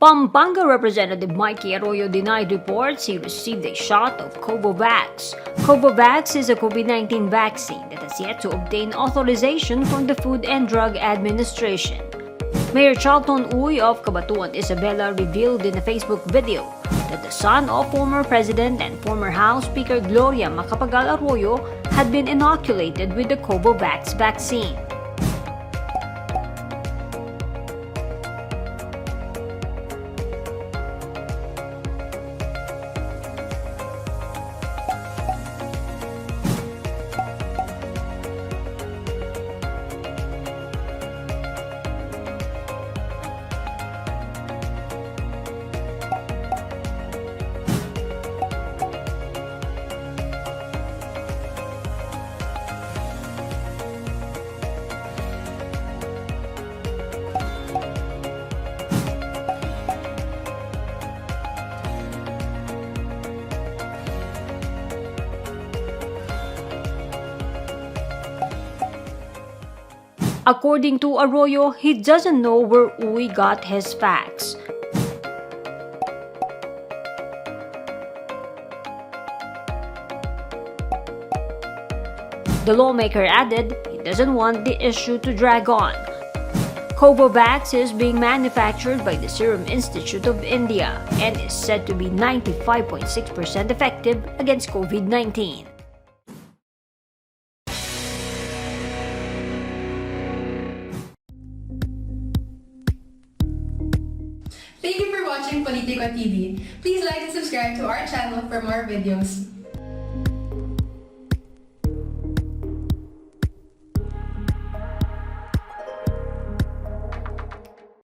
Pampanga Representative Mikey Arroyo denied reports he received a shot of Covovax. Covovax is a COVID-19 vaccine that has yet to obtain authorization from the Food and Drug Administration. Mayor Charlton Uy of Cabanatuan Isabela revealed in a Facebook video that the son of former President and former House Speaker Gloria Macapagal Arroyo had been inoculated with the Covovax vaccine. According to Arroyo, he doesn't know where Uy got his facts. The lawmaker added he doesn't want the issue to drag on. Covovax is being manufactured by the Serum Institute of India and is said to be 95.6% effective against COVID-19. Thank you for watching Politico TV. Please like and subscribe to our channel for more videos.